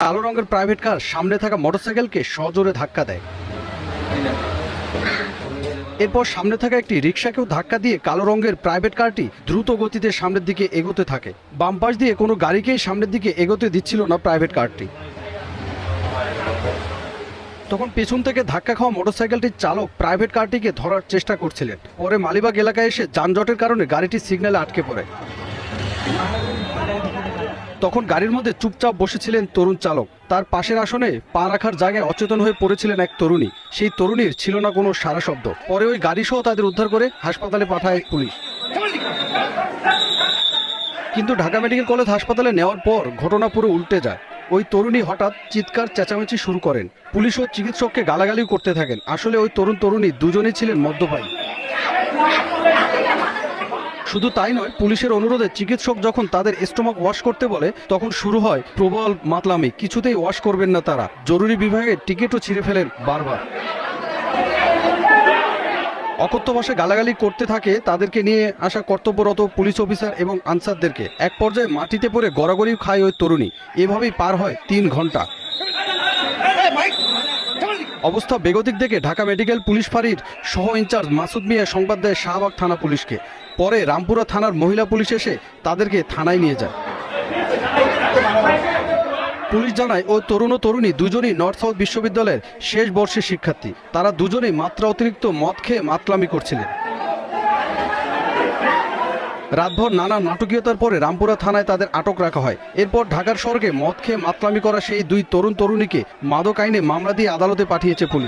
কালো রঙের private car সামনে থাকা মোটরসাইকেলকে সজোরে ধাক্কা দেয়। এরপর সামনে থাকা একটি রিকশাকেও ধাক্কা দিয়ে কালো রঙের প্রাইভেট কারটি দ্রুত গতিতে সামনের দিকে এগোতে থাকে। বাম পাশ দিয়ে কোনো গাড়িকেই সামনের দিকে এগোতে দিচ্ছিল না প্রাইভেট কারটি। তখন পেছন থেকে ধাক্কা খাওয়া মোটরসাইকেলটির চালক প্রাইভেট কারটিকে ধরার চেষ্টা করছিলেন। পরে মালিবাগ এলাকায় এসে যানজটের কারণে গাড়িটি সিগন্যালে আটকে পড়ে। তখন গাড়ির মধ্যে চুপচাপ বসেছিলেন তরুণ চালক। তার পাশের আসনে পা রাখার জায়গায় অচেতন হয়ে পড়েছিলেন এক তরুণী। সেই তরুণীর ছিল না কোনো সারা শব্দ। পরে ওই গাড়ি সহ তাদের উদ্ধার করে হাসপাতালে পাঠায় পুলিশ। কিন্তু ঢাকা মেডিকেল কলেজ হাসপাতালে নেওয়ার পর ঘটনা পুরো উল্টে যায়। ওই তরুণী হঠাৎ চিৎকার চেঁচামেচি শুরু করেন। পুলিশ ও চিকিৎসককে গালাগালিও করতে থাকেন। আসলে ওই তরুণী দুজনেই ছিলেন মদ্যপায়ী। শুধু তাই নয়, পুলিশের অনুরোধে চিকিৎসক যখন তাদের স্টোমাক ওয়াশ করতে বলে তখন শুরু হয় প্রবল মাতলামি। কিছুতেই ওয়াশ করবেন না তারা। জরুরি বিভাগের টিকিটও ছিঁড়ে ফেলেন বারবার। অকথ্য ভাষায় গালাগালি করতে থাকে তাদেরকে নিয়ে আসা কর্তব্যরত পুলিশ অফিসার এবং আনসারদেরকে। এক পর্যায়ে মাটিতে পড়ে গড়াগড়ি খায় ওই তরুণী। এভাবেই পার হয় 3 ঘন্টা। অবস্থা বেগতিক দেখে ঢাকা মেডিকেল পুলিশ ফাঁড়ির সহ ইনচার্জ মাসুদ মিয়া সংবাদ দেয় শাহবাগ থানা পুলিশকে। পরে রামপুরা থানার মহিলা পুলিশ এসে তাদেরকে থানায় নিয়ে যায়। পুলিশ জানায় ওই তরুণ ও তরুণী দুজনেই নর্থ সাউথ বিশ্ববিদ্যালয়ের শেষ বর্ষের শিক্ষার্থী। তারা দুজনেই মাত্রা অতিরিক্ত মদ খেয়ে মাতলামি করছিলেন। রাতভর নানা নাটকীয়তার পরে রামপুরা থানায় তাদের আটক রাখা হয়। এরপর ঢাকার সড়কে মদ খেয়ে মাতলামি করা সেই 2 তরুণীকে মাদক আইনে মামলা দিয়ে আদালতে পাঠিয়েছে পুলিশ।